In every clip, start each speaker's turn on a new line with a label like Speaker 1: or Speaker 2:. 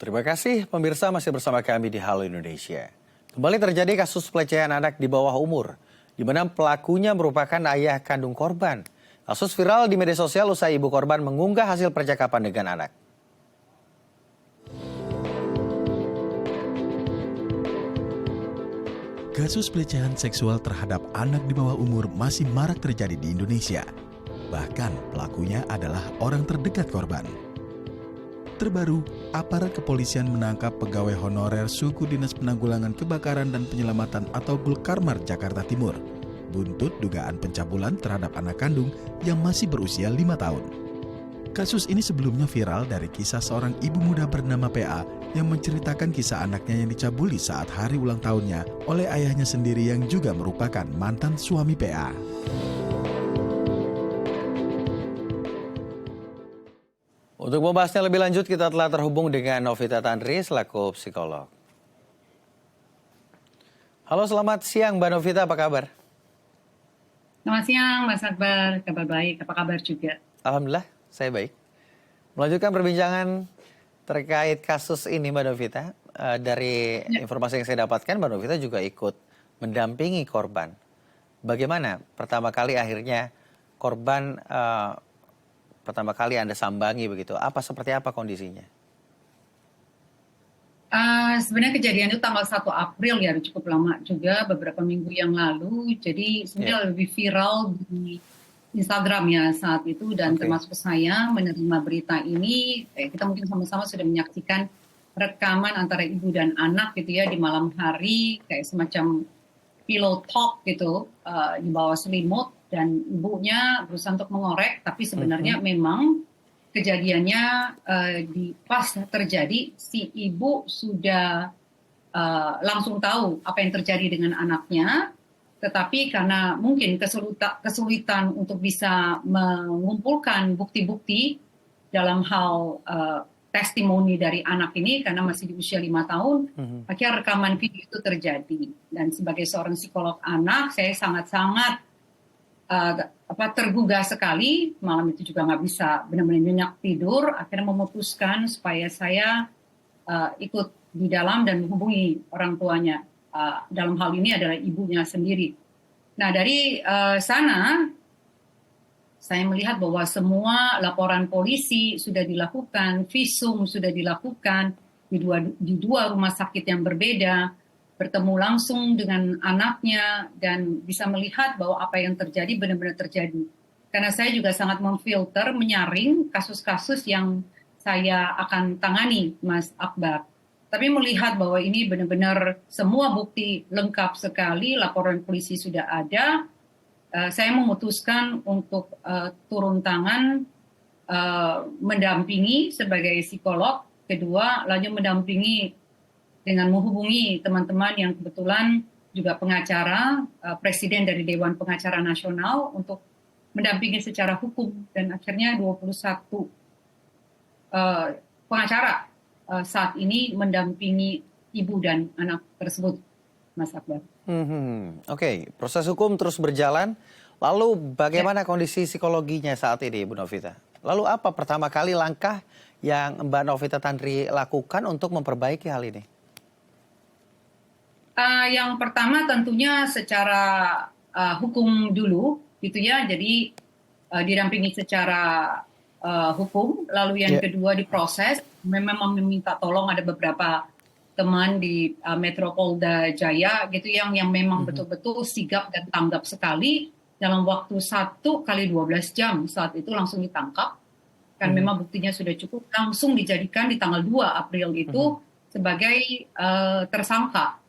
Speaker 1: Terima kasih pemirsa masih bersama kami di Halo Indonesia. Kembali terjadi kasus pelecehan anak di bawah umur, di mana pelakunya merupakan ayah kandung korban. Kasus viral di media sosial usai ibu korban mengunggah hasil percakapan dengan anak.
Speaker 2: Kasus pelecehan seksual terhadap anak di bawah umur masih marak terjadi di Indonesia. Bahkan pelakunya adalah orang terdekat korban. Terbaru, aparat kepolisian menangkap pegawai honorer Suku Dinas Penanggulangan Kebakaran dan Penyelamatan atau Gulkarmar Jakarta Timur, buntut dugaan pencabulan terhadap anak kandung yang masih berusia 5 tahun. Kasus ini sebelumnya viral dari kisah seorang ibu muda bernama PA yang menceritakan kisah anaknya yang dicabuli saat hari ulang tahunnya oleh ayahnya sendiri yang juga merupakan mantan suami PA.
Speaker 1: Untuk membahasnya lebih lanjut, kita telah terhubung dengan Novita Tandri selaku psikolog. Halo, selamat siang Mbak Novita, apa kabar?
Speaker 3: Selamat siang Mas Akbar, kabar baik, apa kabar juga?
Speaker 1: Alhamdulillah, saya baik. Melanjutkan perbincangan terkait kasus ini Mbak Novita. Dari informasi yang saya dapatkan, Mbak Novita juga ikut mendampingi korban. Bagaimana pertama kali akhirnya korban pertama kali Anda sambangi begitu? Seperti apa kondisinya?
Speaker 3: Sebenarnya kejadian itu tanggal 1 April ya, cukup lama juga, beberapa minggu yang lalu. Jadi sebenarnya lebih viral di Instagram ya saat itu, dan termasuk saya menerima berita ini. Kita mungkin sama-sama sudah menyaksikan rekaman antara ibu dan anak gitu ya di malam hari, kayak semacam pillow talk gitu di bawah selimut, dan ibunya berusaha untuk mengorek, tapi sebenarnya memang kejadiannya pas terjadi si ibu sudah langsung tahu apa yang terjadi dengan anaknya, tetapi karena mungkin kesulitan untuk bisa mengumpulkan bukti-bukti dalam hal testimoni dari anak ini karena masih di usia 5 tahun, akhirnya rekaman video itu terjadi. Dan sebagai seorang psikolog anak, saya sangat-sangat tergugah sekali. Malam itu juga nggak bisa benar-benar nyenyak tidur. Akhirnya memutuskan supaya saya ikut di dalam dan menghubungi orang tuanya. Dalam hal ini adalah ibunya sendiri. Nah dari sana saya melihat bahwa semua laporan polisi sudah dilakukan, visum sudah dilakukan di dua rumah sakit yang berbeda, bertemu langsung dengan anaknya dan bisa melihat bahwa apa yang terjadi benar-benar terjadi. Karena saya juga sangat memfilter, menyaring kasus-kasus yang saya akan tangani, Mas Akbar. Tapi melihat bahwa ini benar-benar semua bukti lengkap sekali, laporan polisi sudah ada, saya memutuskan untuk turun tangan, mendampingi sebagai psikolog. Kedua, lanjut mendampingi dengan menghubungi teman-teman yang kebetulan juga pengacara, presiden dari Dewan Pengacara Nasional untuk mendampingi secara hukum. Dan akhirnya 21 pengacara saat ini mendampingi ibu dan anak tersebut, Mas Akbar.
Speaker 1: Oke, proses hukum terus berjalan. Lalu bagaimana kondisi psikologinya saat ini, Bu Novita? Lalu apa pertama kali langkah yang Mbak Novita Tandri lakukan untuk memperbaiki hal ini?
Speaker 3: Yang pertama tentunya secara hukum dulu, gitu ya. Jadi didampingi secara hukum. Lalu yang kedua diproses. Memang meminta tolong, ada beberapa teman di Metro Polda Jaya, gitu yang memang betul-betul sigap dan tanggap sekali. Dalam waktu 1 kali 12 jam saat itu langsung ditangkap. Kan memang buktinya sudah cukup. Langsung dijadikan di tanggal 2 April itu sebagai tersangka.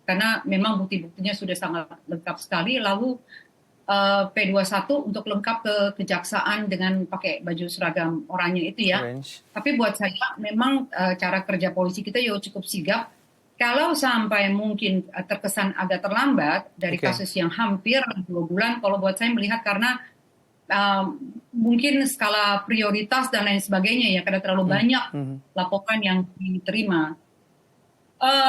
Speaker 3: Karena memang bukti-buktinya sudah sangat lengkap sekali, lalu P21 untuk lengkap ke kejaksaan dengan pakai baju seragam oranye itu ya. Tapi buat saya memang cara kerja polisi kita cukup sigap. Kalau sampai mungkin terkesan agak terlambat dari kasus yang hampir 2 bulan, kalau buat saya melihat karena mungkin skala prioritas dan lain sebagainya ya, karena terlalu banyak laporan yang diterima.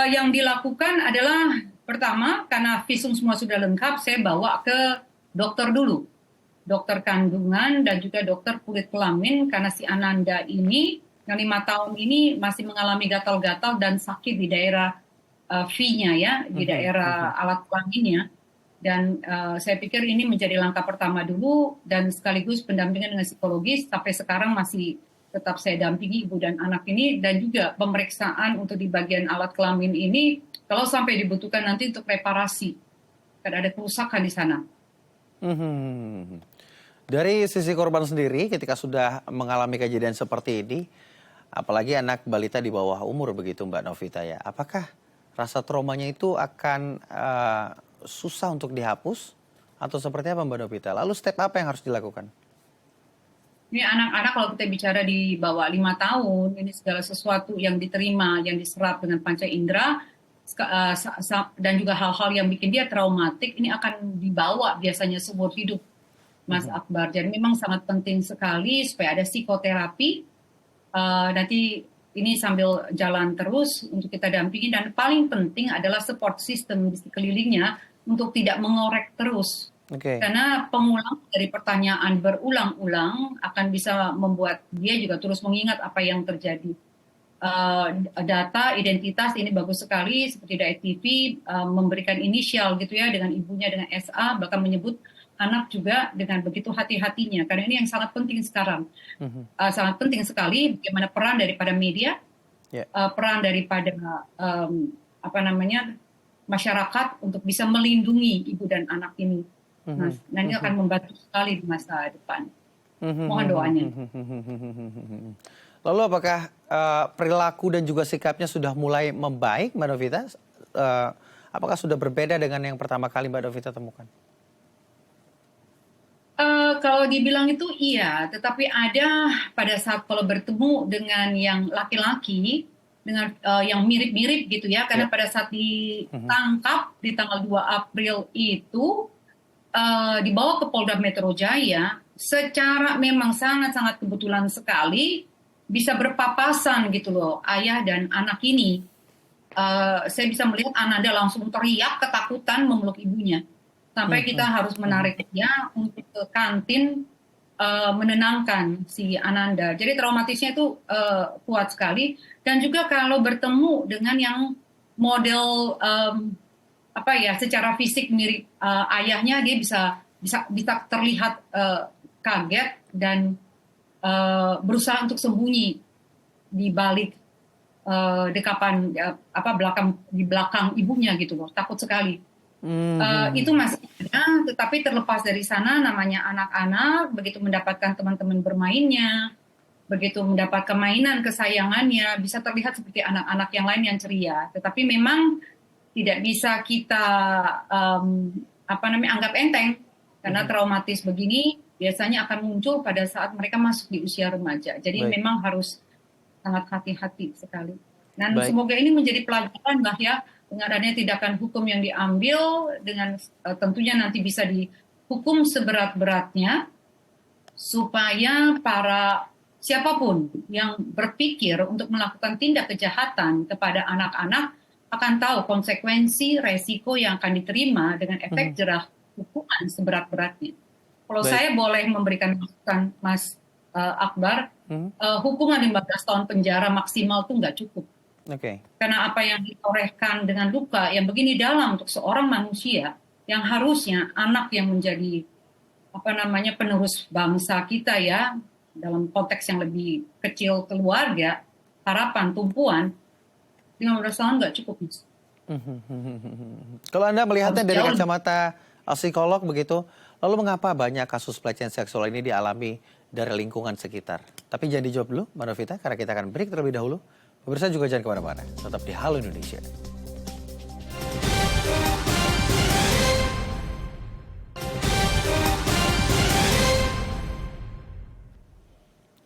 Speaker 3: Yang dilakukan adalah pertama, karena visum semua sudah lengkap, saya bawa ke dokter dulu, dokter kandungan dan juga dokter kulit kelamin, karena si Ananda ini Yang 5 tahun ini masih mengalami gatal-gatal dan sakit di daerah V-nya ya, di daerah alat kelaminnya. Dan saya pikir ini menjadi langkah pertama dulu dan sekaligus pendampingan dengan psikologis. Sampai sekarang masih tetap saya dampingi ibu dan anak ini, dan juga pemeriksaan untuk di bagian alat kelamin ini kalau sampai dibutuhkan nanti untuk reparasi, karena ada kerusakan di sana.
Speaker 1: Dari sisi korban sendiri, ketika sudah mengalami kejadian seperti ini, apalagi anak balita di bawah umur begitu Mbak Novita ya, apakah rasa traumanya itu akan susah untuk dihapus atau seperti apa Mbak Novita? Lalu step apa yang harus dilakukan?
Speaker 3: Ini anak-anak kalau kita bicara di bawah 5 tahun, ini segala sesuatu yang diterima, yang diserap dengan panca indera, dan juga hal-hal yang bikin dia traumatik, ini akan dibawa biasanya seumur hidup, Mas Akbar. Jadi memang sangat penting sekali supaya ada psikoterapi, nanti ini sambil jalan terus untuk kita dampingi, dan paling penting adalah support system di sekelilingnya untuk tidak mengorek terus. Karena pengulang dari pertanyaan berulang-ulang akan bisa membuat dia juga terus mengingat apa yang terjadi. Data identitas ini bagus sekali, seperti dari TV memberikan inisial gitu ya dengan ibunya dengan SA, bahkan menyebut anak juga dengan begitu hati-hatinya. Karena ini yang sangat penting sekarang, sangat penting sekali bagaimana peran daripada media, peran daripada masyarakat untuk bisa melindungi ibu dan anak ini. Mas, nah ini akan membantu sekali di masa depan. Mohon doanya.
Speaker 1: Lalu apakah perilaku dan juga sikapnya sudah mulai membaik Mbak Novita? Apakah sudah berbeda dengan yang pertama kali Mbak Novita temukan?
Speaker 3: Kalau dibilang itu iya, tetapi ada pada saat kalau bertemu dengan yang laki-laki, dengan yang mirip-mirip gitu ya, karena pada saat ditangkap di tanggal 2 April itu, dibawa ke Polda Metro Jaya, secara memang sangat-sangat kebetulan sekali bisa berpapasan gitu loh, ayah dan anak ini. Saya bisa melihat Ananda langsung teriak ketakutan memeluk ibunya. Sampai kita harus menarik dia untuk ke kantin menenangkan si Ananda. Jadi traumatisnya itu kuat sekali. Dan juga kalau bertemu dengan yang model secara fisik mirip ayahnya, dia bisa terlihat kaget dan berusaha untuk sembunyi di balik dekapan di belakang ibunya gitu loh, takut sekali. Itu masih ada, tetapi terlepas dari sana namanya anak-anak, begitu mendapatkan teman-teman bermainnya, begitu mendapat mainan kesayangannya, bisa terlihat seperti anak-anak yang lain yang ceria. Tetapi memang tidak bisa kita anggap enteng, karena traumatis begini biasanya akan muncul pada saat mereka masuk di usia remaja. Jadi memang harus sangat hati-hati sekali. Dan semoga ini menjadi pelajaran lah ya, dengan adanya tindakan hukum yang diambil, dengan tentunya nanti bisa dihukum seberat-beratnya, supaya para siapapun yang berpikir untuk melakukan tindak kejahatan kepada anak-anak akan tahu konsekuensi, resiko yang akan diterima dengan efek jerah hukuman seberat-beratnya. Kalau saya boleh memberikan masukan, Mas Akbar, hukuman 15 tahun penjara maksimal itu nggak cukup. Karena apa yang ditorehkan dengan luka yang begini dalam untuk seorang manusia, yang harusnya anak yang menjadi penerus bangsa kita ya, dalam konteks yang lebih kecil keluarga, harapan, tumpuan, 15 tahun nggak cukup.
Speaker 1: Kalau Anda melihatnya dari kacamata psikolog begitu, lalu mengapa banyak kasus pelecehan seksual ini dialami dari lingkungan sekitar? Tapi jangan dijawab dulu, Mbak Novita, karena kita akan break terlebih dahulu. Pemirsa juga jangan kemana-mana, tetap di Halo Indonesia.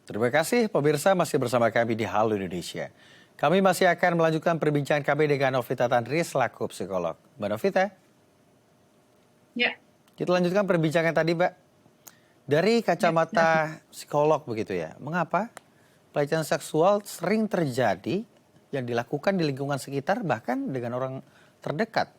Speaker 1: Terima kasih pemirsa masih bersama kami di Halo Indonesia. Kami masih akan melanjutkan perbincangan kami dengan Novita Tandri selaku psikolog. Mbak Novita? Ya. Kita lanjutkan perbincangan tadi, Mbak. Dari kacamata psikolog begitu ya, mengapa pelecehan seksual sering terjadi yang dilakukan di lingkungan sekitar bahkan dengan orang terdekat?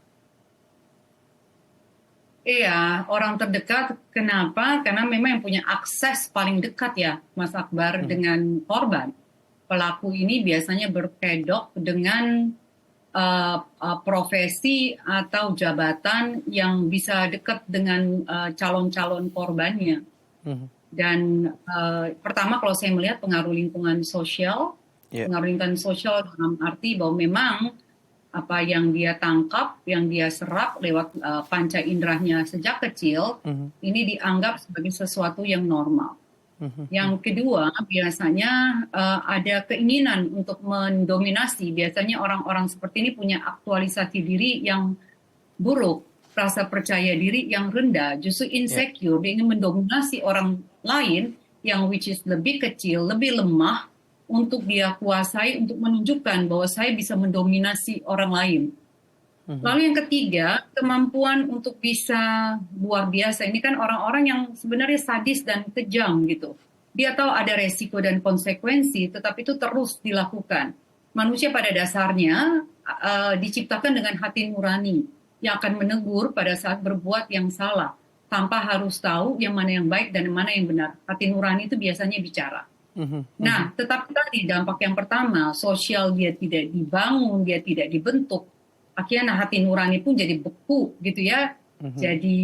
Speaker 3: Iya, orang terdekat. Kenapa? Karena memang yang punya akses paling dekat ya, Mas Akbar, dengan korban. pelaku ini biasanya berkedok dengan profesi atau jabatan yang bisa dekat dengan calon-calon korbannya. Dan pertama kalau saya melihat pengaruh lingkungan sosial, pengaruh lingkungan sosial dalam arti bahwa memang apa yang dia tangkap, yang dia serap lewat panca inderahnya sejak kecil, ini dianggap sebagai sesuatu yang normal. Yang kedua, biasanya ada keinginan untuk mendominasi. Biasanya orang-orang seperti ini punya aktualisasi diri yang buruk, rasa percaya diri yang rendah, justru insecure. Dia ingin mendominasi orang lain yang which is lebih kecil, lebih lemah, untuk dia kuasai, untuk menunjukkan bahwa saya bisa mendominasi orang lain. Lalu yang ketiga, kemampuan untuk bisa luar biasa. Ini kan orang-orang yang sebenarnya sadis dan kejam gitu. Dia tahu ada resiko dan konsekuensi, tetapi itu terus dilakukan. Manusia pada dasarnya diciptakan dengan hati nurani yang akan menegur pada saat berbuat yang salah, tanpa harus tahu yang mana yang baik dan mana yang benar. Hati nurani itu biasanya bicara. Nah, tetapi tadi dampak yang pertama, sosial dia tidak dibangun, dia tidak dibentuk. Akhirnya hati nurani pun jadi beku gitu ya, jadi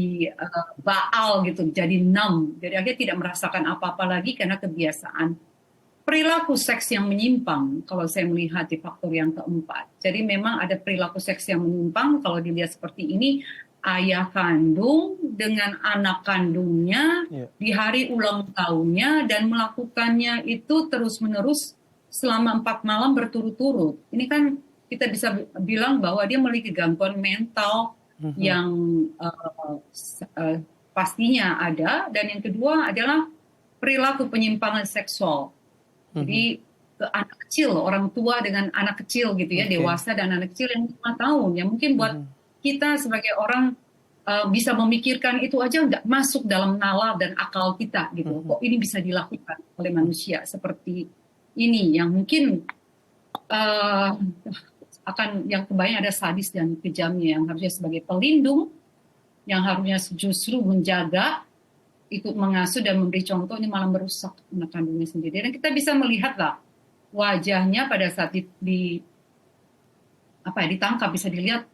Speaker 3: baal gitu, jadi numb. Jadi akhirnya tidak merasakan apa-apa lagi karena kebiasaan. Perilaku seks yang menyimpang, kalau saya melihat di faktor yang keempat. Jadi memang ada perilaku seks yang menyimpang, kalau dilihat seperti ini, ayah kandung dengan anak kandungnya di hari ulang tahunnya dan melakukannya itu terus-menerus selama 4 malam berturut-turut. Ini kan kita bisa bilang bahwa dia memiliki gangguan mental yang pastinya ada. Dan yang kedua adalah perilaku penyimpangan seksual. Jadi ke anak kecil, orang tua dengan anak kecil gitu ya, dewasa dan anak kecil yang 5 tahun. Ya mungkin buat kita sebagai orang bisa memikirkan itu aja nggak masuk dalam nalar dan akal kita gitu. Kok ini bisa dilakukan oleh manusia seperti ini yang mungkin akan yang kebayang ada sadis dan kejamnya yang harusnya sebagai pelindung, yang harusnya justru menjaga, ikut mengasuh dan memberi contoh, ini malah merusak anak kandungnya sendiri. Dan kita bisa melihatlah wajahnya pada saat ditangkap, bisa dilihat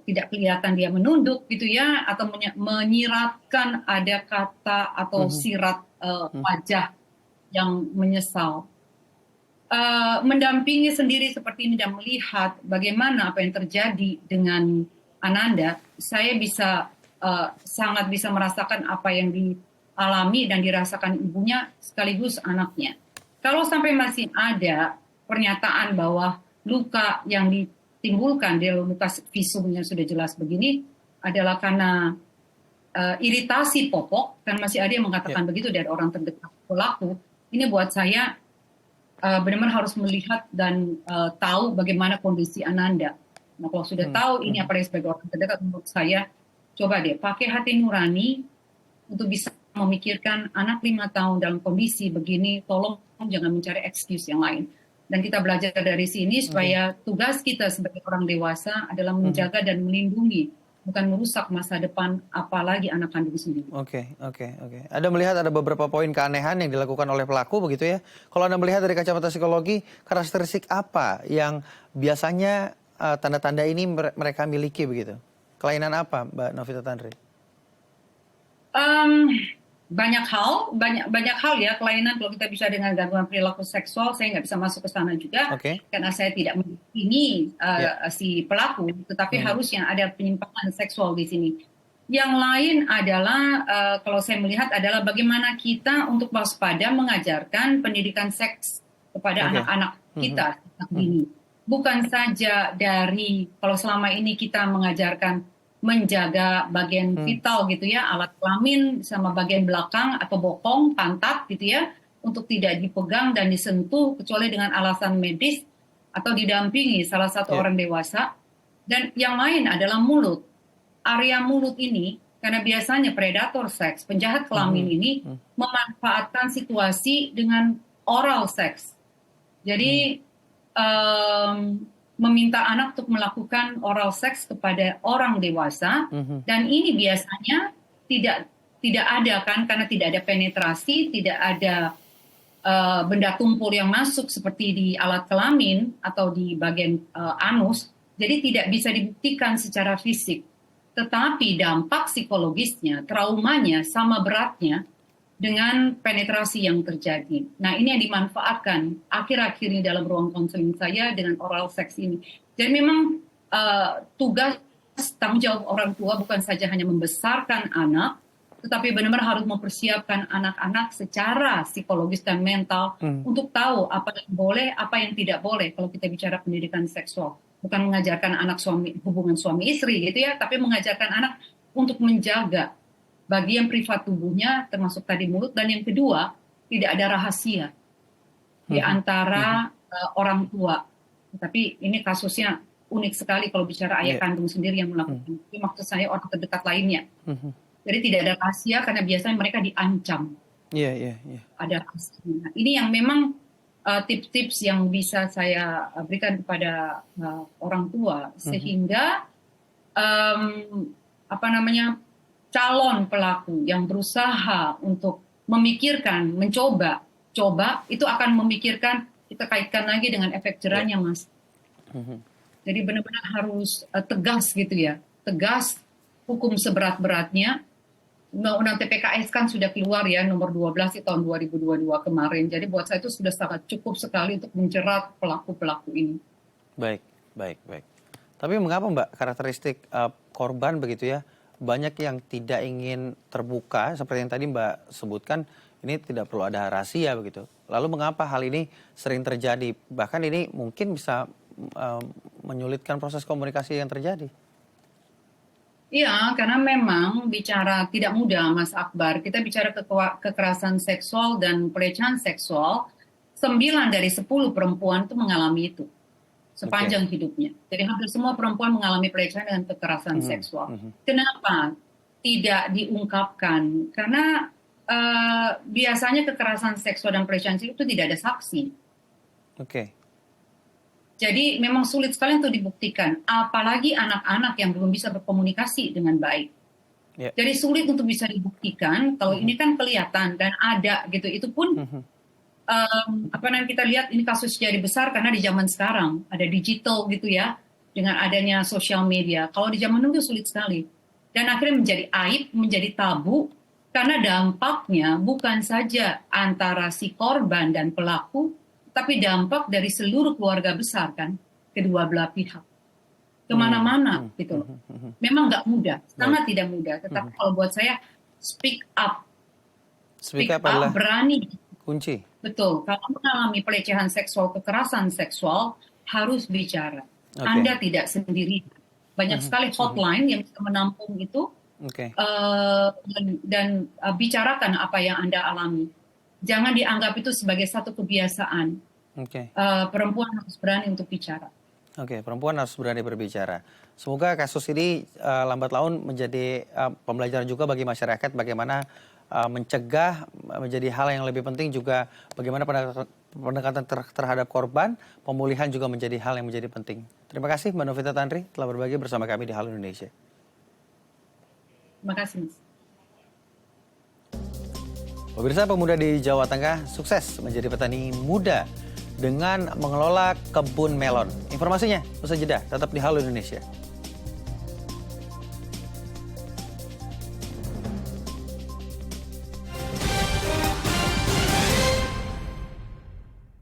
Speaker 3: tidak kelihatan dia menunduk gitu ya, atau menyiratkan ada kata atau sirat wajah yang menyesal. Mendampingi sendiri seperti ini dan melihat bagaimana apa yang terjadi dengan Ananda, saya bisa sangat bisa merasakan apa yang dialami dan dirasakan ibunya sekaligus anaknya. Kalau sampai masih ada pernyataan bahwa luka yang ditimbulkan dari luka visumnya sudah jelas begini adalah karena iritasi popok, kan masih ada yang mengatakan begitu dari orang terdekat pelaku. Ini buat saya benar-benar harus melihat dan tahu bagaimana kondisi Ananda. Nah, kalau sudah tahu ini apalagi sebagai orang terdekat, menurut saya coba deh pakai hati nurani untuk bisa memikirkan anak 5 tahun dalam kondisi begini, tolong jangan mencari excuse yang lain. Dan kita belajar dari sini supaya tugas kita sebagai orang dewasa adalah menjaga dan melindungi, bukan merusak masa depan apalagi anak kandung sendiri.
Speaker 1: Oke. Anda melihat ada beberapa poin keanehan yang dilakukan oleh pelaku begitu ya. Kalau Anda melihat dari kacamata psikologi, karakteristik apa yang biasanya tanda-tanda ini mereka miliki begitu? Kelainan apa, Mbak Novita Tandri?
Speaker 3: Banyak hal ya kelainan. Kalau kita bisa dengan gangguan perilaku seksual, saya nggak bisa masuk ke sana juga karena saya tidak ini si pelaku, tetapi harusnya ada penyimpangan seksual di sini. Yang lain adalah kalau saya melihat adalah bagaimana kita untuk waspada mengajarkan pendidikan seks kepada anak-anak kita ini. Bukan saja dari kalau selama ini kita mengajarkan menjaga bagian vital gitu ya, alat kelamin sama bagian belakang atau bokong, pantat gitu ya, untuk tidak dipegang dan disentuh kecuali dengan alasan medis atau didampingi salah satu orang dewasa. Dan yang lain adalah mulut. Area mulut ini, karena biasanya predator seks, penjahat kelamin ini memanfaatkan situasi dengan oral seks. Jadi meminta anak untuk melakukan oral seks kepada orang dewasa, dan ini biasanya tidak ada kan, karena tidak ada penetrasi, tidak ada benda tumpul yang masuk seperti di alat kelamin atau di bagian anus, jadi tidak bisa dibuktikan secara fisik. Tetapi dampak psikologisnya, traumanya sama beratnya dengan penetrasi yang terjadi. Nah, ini yang dimanfaatkan akhir-akhir ini dalam ruang konseling saya dengan oral sex ini. Jadi memang tugas tanggung jawab orang tua bukan saja hanya membesarkan anak, tetapi benar-benar harus mempersiapkan anak-anak secara psikologis dan mental untuk tahu apa yang boleh, apa yang tidak boleh kalau kita bicara pendidikan seksual. Bukan mengajarkan anak hubungan suami istri gitu ya, tapi mengajarkan anak untuk menjaga bagian privat tubuhnya, termasuk tadi mulut. Dan yang kedua, tidak ada rahasia di antara orang tua. Tapi ini kasusnya unik sekali kalau bicara ayah kandung sendiri yang melakukan. Itu maksud saya orang terdekat lainnya. Jadi tidak ada rahasia karena biasanya mereka diancam.
Speaker 1: Iya.
Speaker 3: Ada rahasia. Nah, ini yang memang tips-tips yang bisa saya berikan kepada orang tua sehingga calon pelaku yang berusaha untuk memikirkan, mencoba itu akan memikirkan, kita kaitkan lagi dengan efek jerahnya, Mas. Jadi benar-benar harus tegas gitu ya, tegas, hukum seberat-beratnya. Undang-Undang TPKS kan sudah keluar ya, nomor 12 di tahun 2022 kemarin. Jadi buat saya itu sudah sangat cukup sekali untuk menjerat pelaku-pelaku ini.
Speaker 1: Baik. Tapi mengapa Mbak karakteristik korban begitu ya, banyak yang tidak ingin terbuka, seperti yang tadi Mbak sebutkan, ini tidak perlu ada rahasia begitu. Lalu mengapa hal ini sering terjadi? Bahkan ini mungkin bisa menyulitkan proses komunikasi yang terjadi.
Speaker 3: Iya, karena memang bicara tidak mudah, Mas Akbar. Kita bicara kekerasan seksual dan pelecehan seksual, 9 dari 10 perempuan itu mengalami itu sepanjang hidupnya. Jadi hampir semua perempuan mengalami pelecehan dan kekerasan seksual. Kenapa tidak diungkapkan? Karena biasanya kekerasan seksual dan pelecehan seksual itu tidak ada saksi. Jadi memang sulit sekali untuk dibuktikan, apalagi anak-anak yang belum bisa berkomunikasi dengan baik. Jadi sulit untuk bisa dibuktikan. Kalau ini kan kelihatan dan ada gitu. Itu pun kita lihat ini kasus jadi besar karena di zaman sekarang ada digital gitu ya, dengan adanya sosial media. Kalau di zaman dulu sulit sekali. Dan akhirnya menjadi aib, menjadi tabu karena dampaknya bukan saja antara si korban dan pelaku, tapi dampak dari seluruh keluarga besar kan, kedua belah pihak. Kemana-mana gitu loh. Memang nggak mudah, sangat tidak mudah. Tetapi kalau buat saya, speak up.
Speaker 1: Speak up adalah
Speaker 3: berani.
Speaker 1: Kunci.
Speaker 3: Betul, kalau mengalami pelecehan seksual, kekerasan seksual, harus bicara. Anda tidak sendiri. Banyak sekali hotline yang bisa menampung itu, dan bicarakan apa yang Anda alami. Jangan dianggap itu sebagai satu kebiasaan. Perempuan harus berani untuk bicara.
Speaker 1: Perempuan harus berani berbicara. Semoga kasus ini lambat laun menjadi pembelajaran juga bagi masyarakat bagaimana mencegah, menjadi hal yang lebih penting juga bagaimana pendekatan terhadap korban, pemulihan juga menjadi hal yang menjadi penting. Terima kasih Mbak Novita Tandri telah berbagi bersama kami di Halo Indonesia.
Speaker 3: Terima kasih, Mas.
Speaker 1: Pemirsa, pemuda di Jawa Tengah sukses menjadi petani muda dengan mengelola kebun melon. Informasinya usai jeda, tetap di Halo Indonesia.